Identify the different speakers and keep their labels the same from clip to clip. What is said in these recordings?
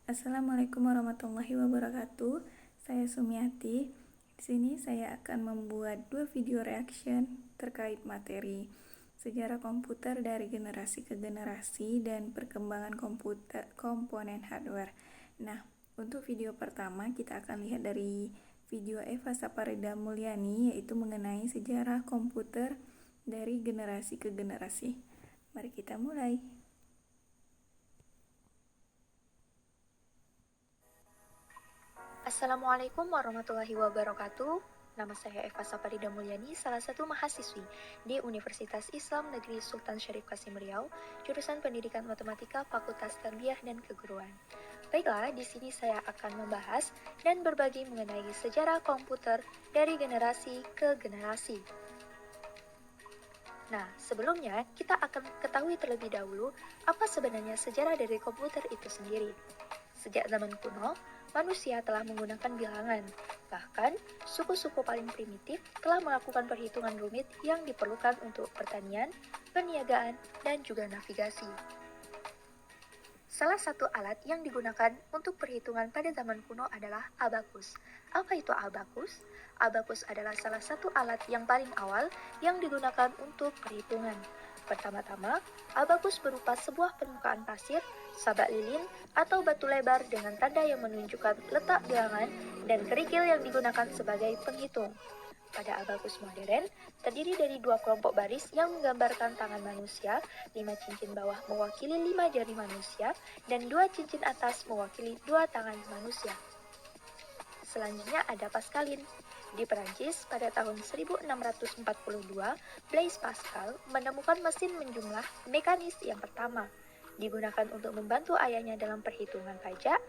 Speaker 1: Assalamualaikum warahmatullahi wabarakatuh. Saya Sumiati. Di sini saya akan membuat dua video reaction terkait materi sejarah komputer dari generasi ke generasi dan perkembangan komputer komponen hardware. Nah, untuk video pertama kita akan lihat dari video Eva Saparida Mulyani, yaitu mengenai sejarah komputer dari generasi ke generasi. Mari kita mulai.
Speaker 2: Assalamualaikum warahmatullahi wabarakatuh. Nama saya Eva Saparida Mulyani, salah satu mahasiswi di Universitas Islam Negeri Sultan Syarif Kasim Riau, jurusan Pendidikan Matematika Fakultas Tarbiyah dan Keguruan. Baiklah, di sini saya akan membahas dan berbagi mengenai sejarah komputer dari generasi ke generasi. Nah, sebelumnya kita akan ketahui terlebih dahulu apa sebenarnya sejarah dari komputer itu sendiri. Sejak zaman kuno, manusia telah menggunakan bilangan. Bahkan, suku-suku paling primitif telah melakukan perhitungan rumit yang diperlukan untuk pertanian, perniagaan, dan juga navigasi. Salah satu alat yang digunakan untuk perhitungan pada zaman kuno adalah abakus. Apa itu abakus? Abakus adalah salah satu alat yang paling awal yang digunakan untuk perhitungan. Pertama-tama, abakus berupa sebuah permukaan pasir, sabak lilin, atau batu lebar dengan tanda yang menunjukkan letak bilangan dan kerikil yang digunakan sebagai penghitung. Pada abakus modern, terdiri dari dua kelompok baris yang menggambarkan tangan manusia, 5 cincin bawah mewakili 5 jari manusia, dan 2 cincin atas mewakili 2 tangan manusia. Selanjutnya ada Pascalin. Di Perancis, pada tahun 1642, Blaise Pascal menemukan mesin menjumlah mekanis yang pertama, digunakan untuk membantu ayahnya dalam perhitungan pajak,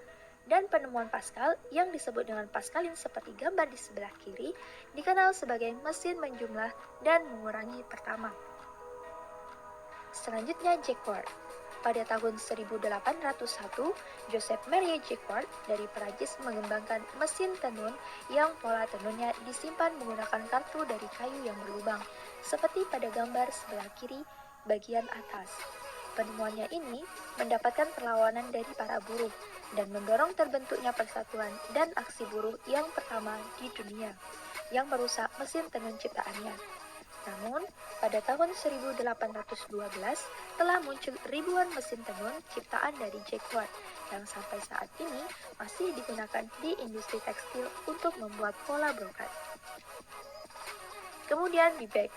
Speaker 2: dan penemuan Pascal yang disebut dengan Pascalin seperti gambar di sebelah kiri, dikenal sebagai mesin menjumlah dan mengurangi pertama. Selanjutnya Jacquard. Pada tahun 1801, Joseph Marie Jacquard dari Perancis mengembangkan mesin tenun yang pola tenunnya disimpan menggunakan kartu dari kayu yang berlubang, seperti pada gambar sebelah kiri bagian atas. Penemuannya ini mendapatkan perlawanan dari para buruh dan mendorong terbentuknya persatuan dan aksi buruh yang pertama di dunia yang merusak mesin tenun ciptaannya. Namun, pada tahun 1812 telah muncul ribuan mesin tenun ciptaan dari Jacquard yang sampai saat ini masih digunakan di industri tekstil untuk membuat pola brokat. Kemudian Babbage.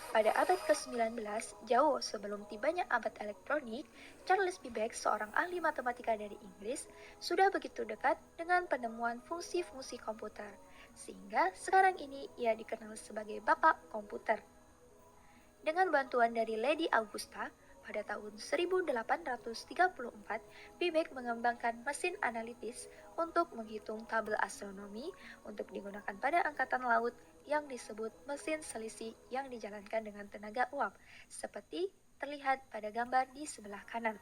Speaker 2: Pada abad ke-19, jauh sebelum tibanya abad elektronik, Charles Babbage, seorang ahli matematika dari Inggris, sudah begitu dekat dengan penemuan fungsi-fungsi komputer, sehingga sekarang ini ia dikenal sebagai Bapak Komputer. Dengan bantuan dari Lady Augusta, pada tahun 1834, Babbage mengembangkan mesin analitis untuk menghitung tabel astronomi untuk digunakan pada angkatan laut yang disebut mesin selisih yang dijalankan dengan tenaga uap, seperti terlihat pada gambar di sebelah kanan.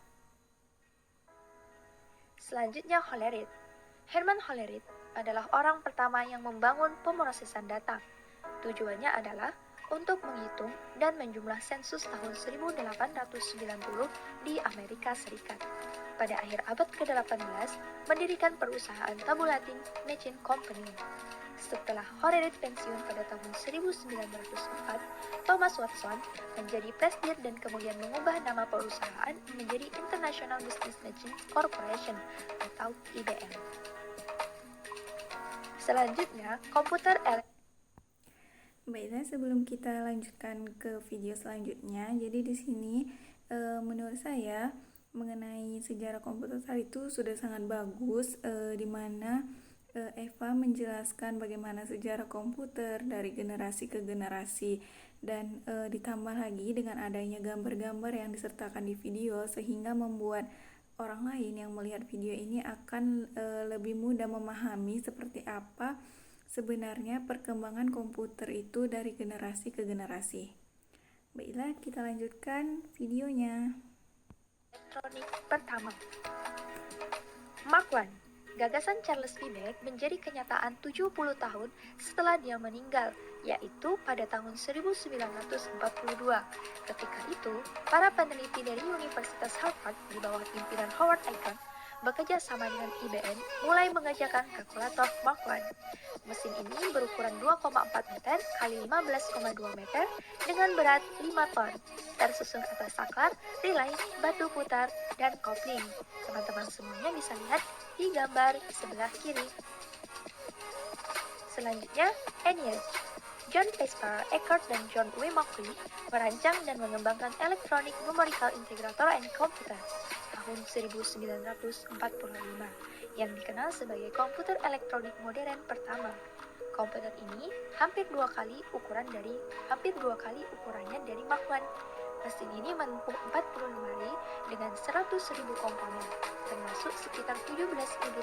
Speaker 2: Selanjutnya Hollerith. Herman Hollerith adalah orang pertama yang membangun pemrosesan data. Tujuannya adalah untuk menghitung dan menjumlah sensus tahun 1890 di Amerika Serikat. Pada akhir abad ke-18, mendirikan perusahaan tabulating machine company. Setelah Hollerith pensiun pada tahun 1904, Thomas Watson menjadi presidir dan kemudian mengubah nama perusahaan menjadi International Business Machines Corporation atau IBM. Selanjutnya, komputer elektronik.
Speaker 1: Baiklah, sebelum kita lanjutkan ke video selanjutnya, jadi di sini menurut saya mengenai sejarah komputer tadi itu sudah sangat bagus, di mana Eva menjelaskan bagaimana sejarah komputer dari generasi ke generasi, dan ditambah lagi dengan adanya gambar-gambar yang disertakan di video sehingga membuat orang lain yang melihat video ini akan lebih mudah memahami seperti apa sebenarnya perkembangan komputer itu dari generasi ke generasi. Baiklah, kita lanjutkan videonya.
Speaker 2: Elektronik pertama. Mark I. Gagasan Charles Babbage menjadi kenyataan 70 tahun setelah dia meninggal, yaitu pada tahun 1942. Ketika itu, para peneliti dari Universitas Harvard di bawah pimpinan Howard Aiken bekerja sama dengan IBM, mulai mengerjakan kalkulator Mark I. Mesin ini berukuran 2,4 meter x 15,2 meter dengan berat 5 ton, tersusun atas saklar, relay, batu putar, dan kopling. Teman-teman semuanya bisa lihat di gambar sebelah kiri. Selanjutnya, ENIAC. John Presper, Eckert, dan John W. Markey merancang dan mengembangkan Electronic Numerical Integrator and Computer tahun 1945 yang dikenal sebagai komputer elektronik modern pertama. Komputer ini hampir dua kali ukurannya dari Mark I. Mesin ini menempuh 40 lemari dengan 100.000 komponen, termasuk sekitar 17.000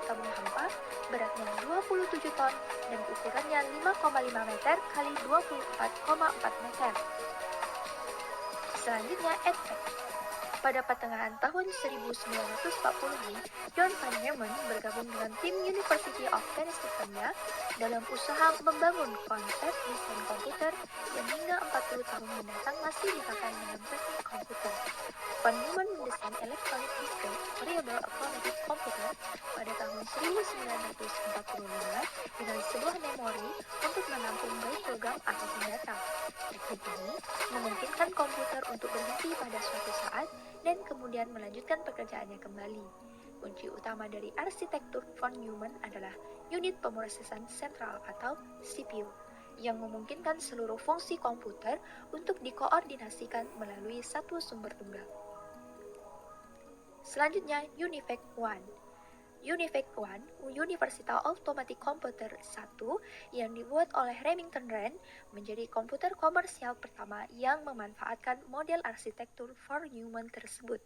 Speaker 2: tabung hampa, beratnya 27 ton, dan ukurannya 5,5 meter x 24,4 meter. Selanjutnya, EDTEC. Pada pertengahan tahun 1940-an, John Van Neumann bergabung dengan tim University of Pennsylvania dalam usaha membangun konsep desain komputer yang hingga 40 tahun mendatang masih dipakai dalam teknik komputer. Van Neumann mendesain Electronic Discrete Variable Arithmetic Computer pada tahun 1945 dengan sebuah memori untuk menampung baik program ataupun data. Teknik ini memungkinkan komputer untuk berhenti pada suatu saat dan kemudian melanjutkan pekerjaannya kembali. Kunci utama dari arsitektur von Neumann adalah unit pemrosesan sentral atau CPU, yang memungkinkan seluruh fungsi komputer untuk dikoordinasikan melalui satu sumber tunggal. Selanjutnya, UNIVAC I. UNIVAC I, Universal Automatic Computer 1 yang dibuat oleh Remington Rand, menjadi komputer komersial pertama yang memanfaatkan model arsitektur von Neumann tersebut.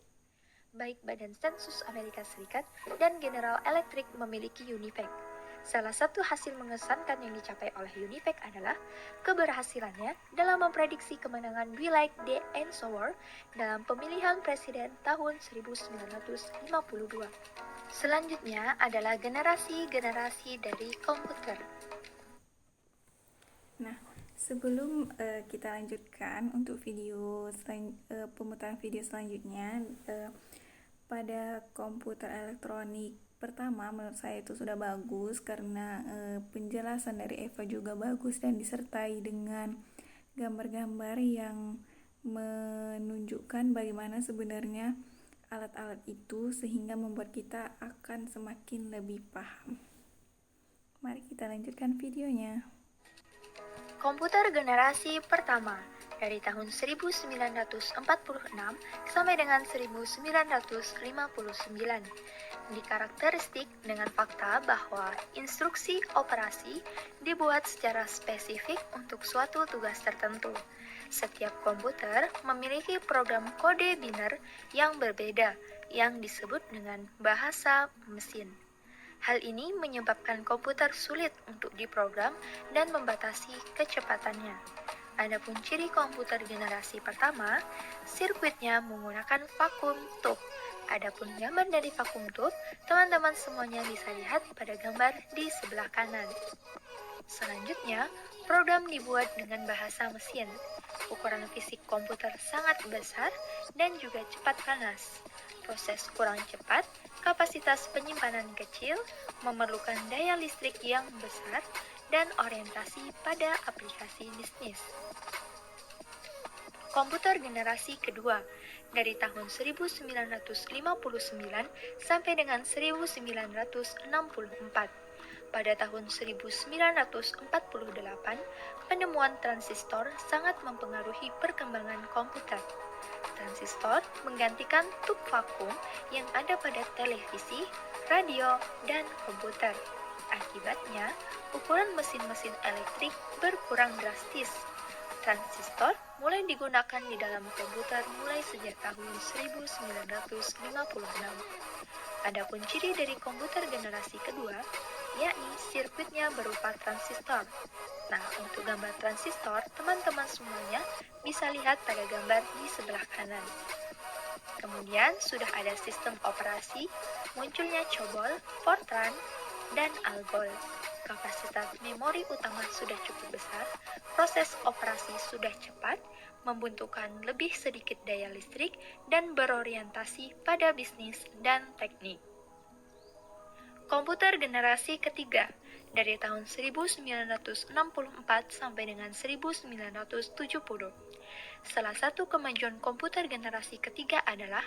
Speaker 2: Baik Badan Sensus Amerika Serikat dan General Electric memiliki UNIVAC. Salah satu hasil mengesankan yang dicapai oleh UNIVAC adalah keberhasilannya dalam memprediksi kemenangan Dwight D. Eisenhower dalam pemilihan presiden tahun 1952. Selanjutnya adalah generasi-generasi dari komputer.
Speaker 1: Nah, sebelum kita lanjutkan untuk pemutaran video selanjutnya, pada komputer elektronik pertama menurut saya itu sudah bagus karena penjelasan dari Eva juga bagus dan disertai dengan gambar-gambar yang menunjukkan bagaimana sebenarnya alat-alat itu sehingga membuat kita akan semakin lebih paham. Mari kita lanjutkan videonya.
Speaker 2: Komputer generasi pertama dari tahun 1946 sampai dengan 1959 dikarakteristik dengan fakta bahwa instruksi operasi dibuat secara spesifik untuk suatu tugas tertentu. Setiap komputer memiliki program kode biner yang berbeda yang disebut dengan bahasa mesin. Hal ini menyebabkan komputer sulit untuk diprogram dan membatasi kecepatannya. Adapun ciri komputer generasi pertama, sirkuitnya menggunakan vacuum tube. Adapun gambar dari vacuum tube, teman-teman semuanya bisa lihat pada gambar di sebelah kanan. Selanjutnya, program dibuat dengan bahasa mesin. Ukuran fisik komputer sangat besar dan juga cepat panas. Proses kurang cepat, kapasitas penyimpanan kecil, memerlukan daya listrik yang besar, dan orientasi pada aplikasi bisnis. Komputer generasi kedua dari tahun 1959 sampai dengan 1964. Pada tahun 1948, penemuan transistor sangat mempengaruhi perkembangan komputer. Transistor menggantikan tub vakum yang ada pada televisi, radio, dan komputer. Akibatnya, ukuran mesin-mesin elektrik berkurang drastis. Transistor mulai digunakan di dalam komputer mulai sejak tahun 1956. Adapun ciri dari komputer generasi kedua, yakni sirkuitnya berupa transistor. Nah, untuk gambar transistor, teman-teman semuanya bisa lihat pada gambar di sebelah kanan. Kemudian sudah ada sistem operasi, munculnya COBOL, Fortran, dan ALGOL. Kapasitas memori utama sudah cukup besar, proses operasi sudah cepat, membutuhkan lebih sedikit daya listrik, dan berorientasi pada bisnis dan teknik. Komputer generasi ketiga dari tahun 1964 sampai dengan 1970. Salah satu kemajuan komputer generasi ketiga adalah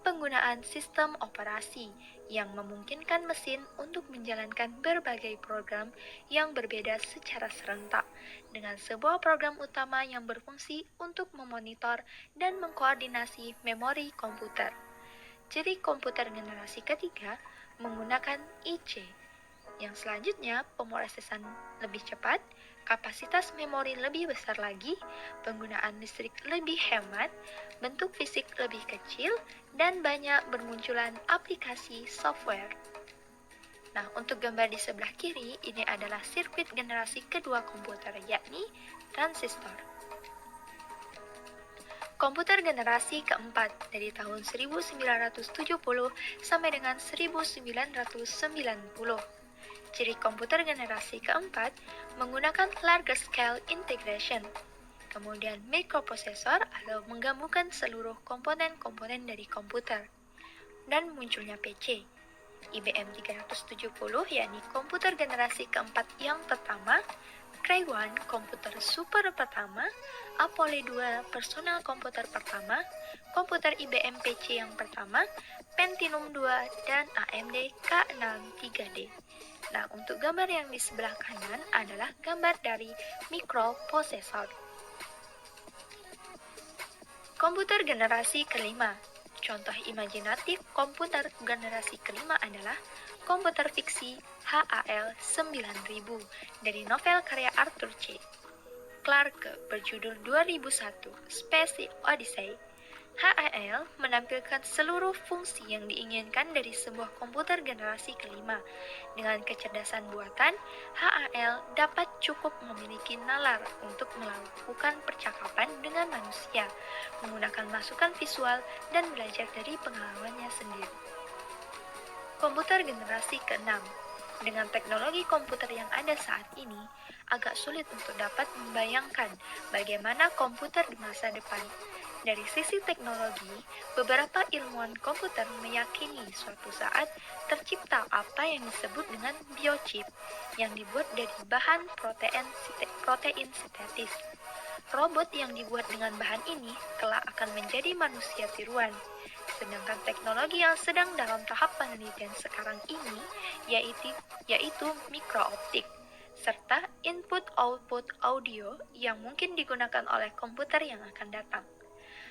Speaker 2: penggunaan sistem operasi yang memungkinkan mesin untuk menjalankan berbagai program yang berbeda secara serentak dengan sebuah program utama yang berfungsi untuk memonitor dan mengkoordinasi memori komputer. Ciri komputer generasi ketiga menggunakan IC. Yang selanjutnya, pemrosesan lebih cepat, kapasitas memori lebih besar lagi, penggunaan listrik lebih hemat, bentuk fisik lebih kecil, dan banyak bermunculan aplikasi software. Nah, untuk gambar di sebelah kiri, ini adalah sirkuit generasi kedua komputer, yakni transistor. Komputer generasi keempat dari tahun 1970 sampai dengan 1990. Ciri komputer generasi keempat menggunakan large scale integration, kemudian microprocessor atau menggabungkan seluruh komponen-komponen dari komputer, dan munculnya PC. IBM 370 yakni komputer generasi keempat yang pertama, Cray 1 komputer super pertama, Apollo 2 personal komputer pertama, komputer IBM PC yang pertama, Pentium 2, dan AMD K6 3D. Nah, untuk gambar yang di sebelah kanan adalah gambar dari microprocessor. Komputer generasi kelima. Contoh imajinatif komputer generasi kelima adalah komputer fiksi HAL 9000 dari novel karya Arthur C. Clarke berjudul 2001 Space Odyssey. HAL menampilkan seluruh fungsi yang diinginkan dari sebuah komputer generasi kelima. Dengan kecerdasan buatan, HAL dapat cukup memiliki nalar untuk melakukan percakapan dengan manusia, menggunakan masukan visual, dan belajar dari pengalamannya sendiri. Komputer generasi ke-6. Dengan teknologi komputer yang ada saat ini, agak sulit untuk dapat membayangkan bagaimana komputer di masa depan. Dari sisi teknologi, beberapa ilmuwan komputer meyakini suatu saat tercipta apa yang disebut dengan biochip yang dibuat dari bahan protein sintetis. Robot yang dibuat dengan bahan ini kelak akan menjadi manusia tiruan. Sedangkan teknologi yang sedang dalam tahap penelitian sekarang ini yaitu mikrooptik serta input-output audio yang mungkin digunakan oleh komputer yang akan datang.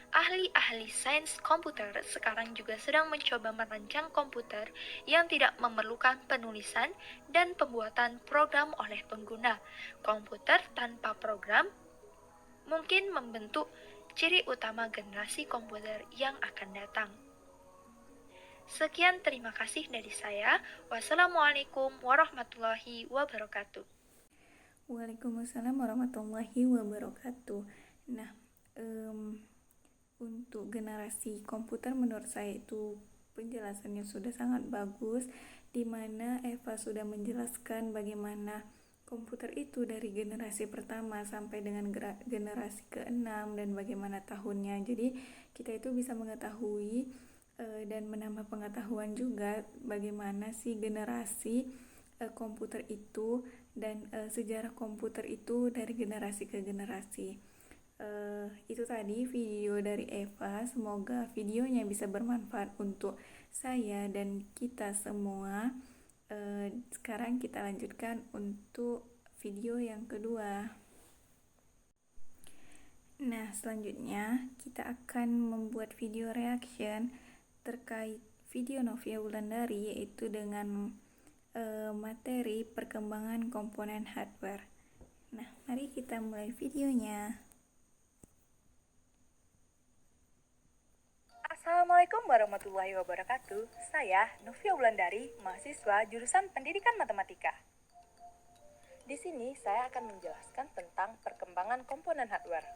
Speaker 2: Ahli-ahli sains komputer sekarang juga sedang mencoba merancang komputer yang tidak memerlukan penulisan dan pembuatan program oleh pengguna. Komputer tanpa program mungkin membentuk ciri utama generasi komputer yang akan datang. Sekian, terima kasih dari saya. Wassalamualaikum warahmatullahi wabarakatuh.
Speaker 1: Waalaikumsalam warahmatullahi wabarakatuh. Nah, untuk generasi komputer menurut saya itu penjelasannya sudah sangat bagus, di mana Eva sudah menjelaskan bagaimana komputer itu dari generasi pertama sampai dengan generasi ke-6 dan bagaimana tahunnya. Jadi kita itu bisa mengetahui dan menambah pengetahuan juga bagaimana sih generasi komputer itu dan sejarah komputer itu dari generasi ke generasi. Itu tadi video dari Eva. Semoga videonya bisa bermanfaat untuk saya dan kita semua. Sekarang kita lanjutkan untuk video yang kedua. Nah, selanjutnya kita akan membuat video reaction terkait video Novia Wulandari, yaitu dengan materi perkembangan komponen hardware. Nah, mari kita mulai videonya.
Speaker 3: Assalamualaikum warahmatullahi wabarakatuh. Saya Novia Wulandari, mahasiswa jurusan Pendidikan Matematika. Di sini saya akan menjelaskan tentang perkembangan komponen hardware.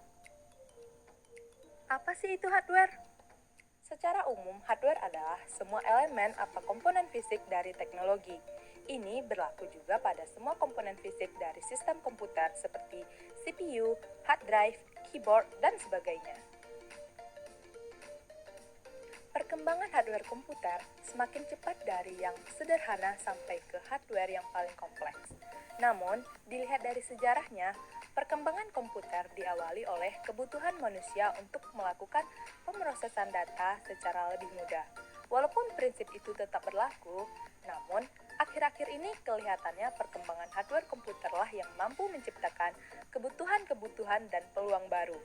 Speaker 3: Apa sih itu hardware? Secara umum, hardware adalah semua elemen atau komponen fisik dari teknologi. Ini berlaku juga pada semua komponen fisik dari sistem komputer seperti CPU, hard drive, keyboard, dan sebagainya. Perkembangan hardware komputer semakin cepat dari yang sederhana sampai ke hardware yang paling kompleks. Namun, dilihat dari sejarahnya, perkembangan komputer diawali oleh kebutuhan manusia untuk melakukan pemrosesan data secara lebih mudah. Walaupun prinsip itu tetap berlaku, namun akhir-akhir ini kelihatannya perkembangan hardware komputerlah yang mampu menciptakan kebutuhan-kebutuhan dan peluang baru.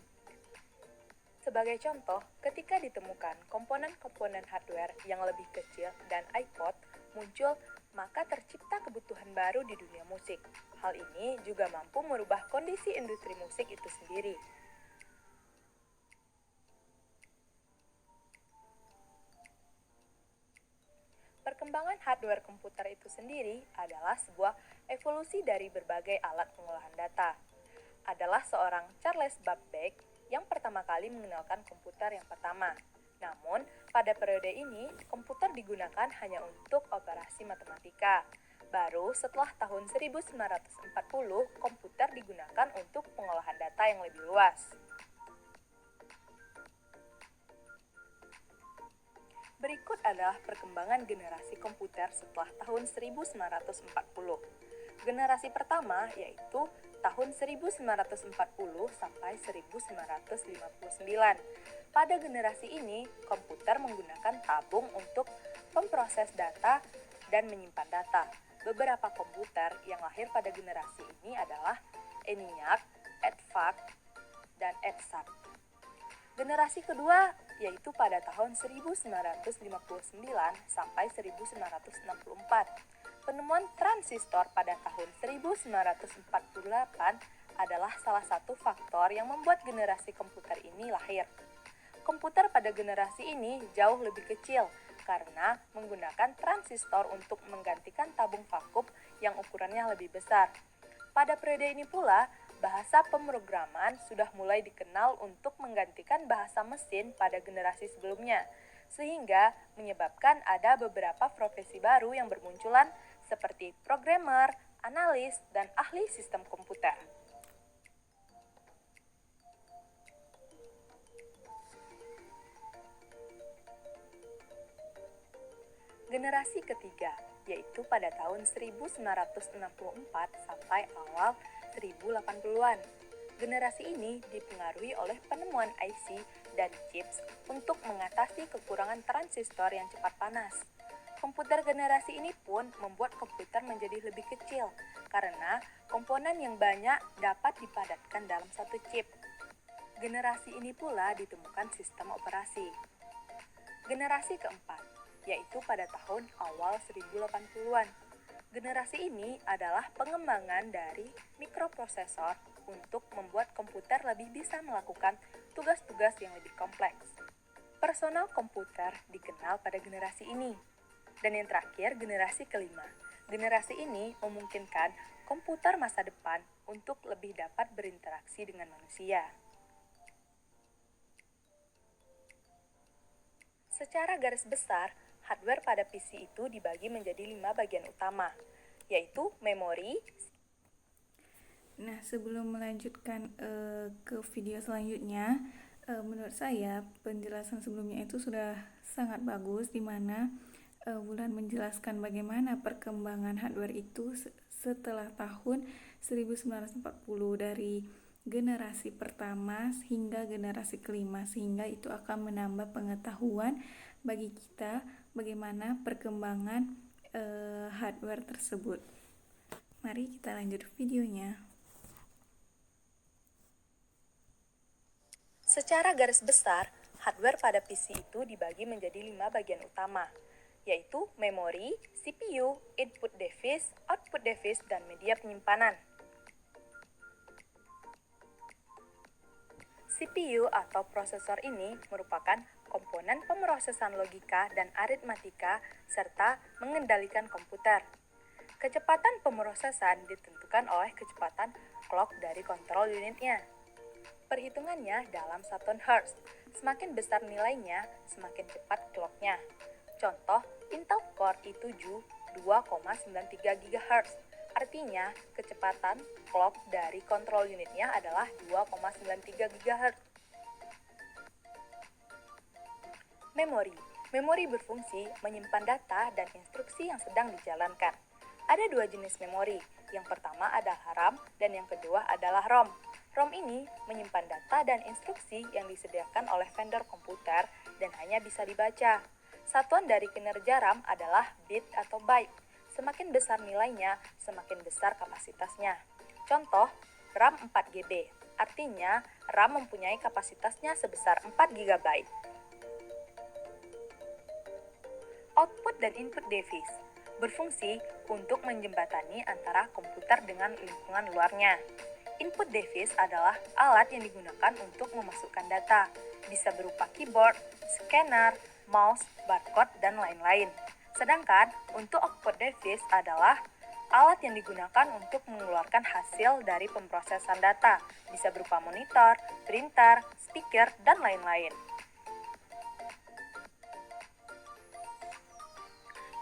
Speaker 3: Sebagai contoh, ketika ditemukan komponen-komponen hardware yang lebih kecil dan iPod muncul, maka tercipta kebutuhan baru di dunia musik. Hal ini juga mampu merubah kondisi industri musik itu sendiri. Perkembangan hardware komputer itu sendiri adalah sebuah evolusi dari berbagai alat pengolahan data. Adalah seorang Charles Babbage yang pertama kali mengenalkan komputer yang pertama. Namun, pada periode ini, komputer digunakan hanya untuk operasi matematika. Baru setelah tahun 1940, komputer digunakan untuk pengolahan data yang lebih luas. Berikut adalah perkembangan generasi komputer setelah tahun 1940. Generasi pertama yaitu tahun 1940 sampai 1959. Pada generasi ini, komputer menggunakan tabung untuk memproses data dan menyimpan data. Beberapa komputer yang lahir pada generasi ini adalah ENIAC, EDVAC, dan EDSAC. Generasi kedua yaitu pada tahun 1959 sampai 1964. Penemuan transistor pada tahun 1948 adalah salah satu faktor yang membuat generasi komputer ini lahir. Komputer pada generasi ini jauh lebih kecil karena menggunakan transistor untuk menggantikan tabung vakum yang ukurannya lebih besar. Pada periode ini pula, bahasa pemrograman sudah mulai dikenal untuk menggantikan bahasa mesin pada generasi sebelumnya, sehingga menyebabkan ada beberapa profesi baru yang bermunculan seperti programmer, analis, dan ahli sistem komputer. Generasi ketiga, yaitu pada tahun 1964 sampai awal 1080-an. Generasi ini dipengaruhi oleh penemuan IC dan chips untuk mengatasi kekurangan transistor yang cepat panas. Komputer generasi ini pun membuat komputer menjadi lebih kecil karena komponen yang banyak dapat dipadatkan dalam satu chip. Generasi ini pula ditemukan sistem operasi. Generasi keempat, yaitu pada tahun awal 1080-an. Generasi ini adalah pengembangan dari mikroprosesor untuk membuat komputer lebih bisa melakukan tugas-tugas yang lebih kompleks. Personal komputer dikenal pada generasi ini. Dan yang terakhir, generasi kelima. Generasi ini memungkinkan komputer masa depan untuk lebih dapat berinteraksi dengan manusia. Secara garis besar, hardware pada PC itu dibagi menjadi 5 bagian utama, yaitu memori.
Speaker 1: Nah, sebelum melanjutkan ke video selanjutnya, menurut saya penjelasan sebelumnya itu sudah sangat bagus, di mana Wulan menjelaskan bagaimana perkembangan hardware itu setelah tahun 1940 dari generasi pertama hingga generasi kelima, sehingga itu akan menambah pengetahuan bagi kita bagaimana perkembangan hardware tersebut. Mari kita lanjut videonya.
Speaker 3: Secara garis besar, hardware pada PC itu dibagi menjadi 5 bagian utama, yaitu memori, CPU, input device, output device, dan media penyimpanan. CPU atau prosesor ini merupakan komponen pemrosesan logika dan aritmatika serta mengendalikan komputer. Kecepatan pemrosesan ditentukan oleh kecepatan clock dari kontrol unitnya. Perhitungannya dalam satuan Hertz. Semakin besar nilainya, semakin cepat clocknya. Contoh, Intel Core i7 2,93 GHz. Artinya, kecepatan clock dari kontrol unitnya adalah 2,93 GHz. Memori. Memori berfungsi menyimpan data dan instruksi yang sedang dijalankan. Ada dua jenis memori, yang pertama adalah RAM dan yang kedua adalah ROM. ROM ini menyimpan data dan instruksi yang disediakan oleh vendor komputer dan hanya bisa dibaca. Satuan dari kinerja RAM adalah bit atau byte. Semakin besar nilainya, semakin besar kapasitasnya. Contoh, RAM 4 GB, artinya RAM mempunyai kapasitasnya sebesar 4 GB. Output dan input device berfungsi untuk menjembatani antara komputer dengan lingkungan luarnya. Input device adalah alat yang digunakan untuk memasukkan data, bisa berupa keyboard, scanner, mouse, barcode, dan lain-lain. Sedangkan untuk output device adalah alat yang digunakan untuk mengeluarkan hasil dari pemrosesan data, bisa berupa monitor, printer, speaker, dan lain-lain.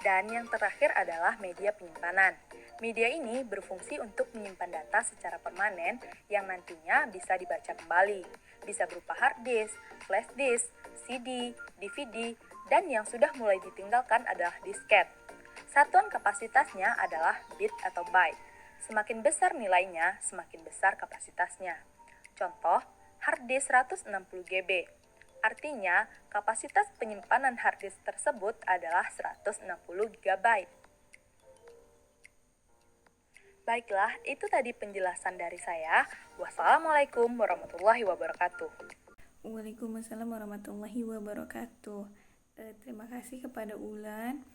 Speaker 3: Dan yang terakhir adalah media penyimpanan. Media ini berfungsi untuk menyimpan data secara permanen yang nantinya bisa dibaca kembali. Bisa berupa hard disk, flash disk, CD, DVD, dan yang sudah mulai ditinggalkan adalah disket. Satuan kapasitasnya adalah bit atau byte. Semakin besar nilainya, semakin besar kapasitasnya. Contoh, hard disk 160 GB. Artinya, kapasitas penyimpanan hard disk tersebut adalah 160 GB. Baiklah, itu tadi penjelasan dari saya. Wassalamualaikum warahmatullahi wabarakatuh.
Speaker 1: Waalaikumsalam warahmatullahi wabarakatuh. Terima kasih kepada Ulan.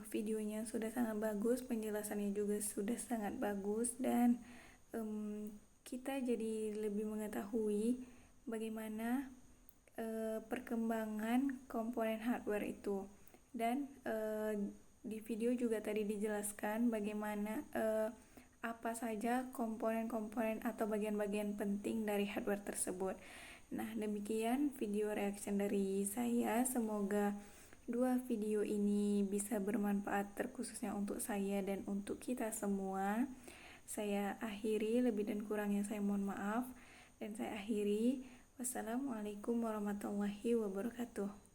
Speaker 1: Videonya sudah sangat bagus, penjelasannya juga sudah sangat bagus, dan kita jadi lebih mengetahui bagaimana perkembangan komponen hardware itu. Dan di video juga tadi dijelaskan bagaimana apa saja komponen-komponen atau bagian-bagian penting dari hardware tersebut. Nah, demikian video reaction dari saya. Semoga dua video ini bisa bermanfaat, terkhususnya untuk saya dan untuk kita semua. Saya akhiri, lebih dan kurangnya saya mohon maaf. Dan saya akhiri. Wassalamualaikum warahmatullahi wabarakatuh.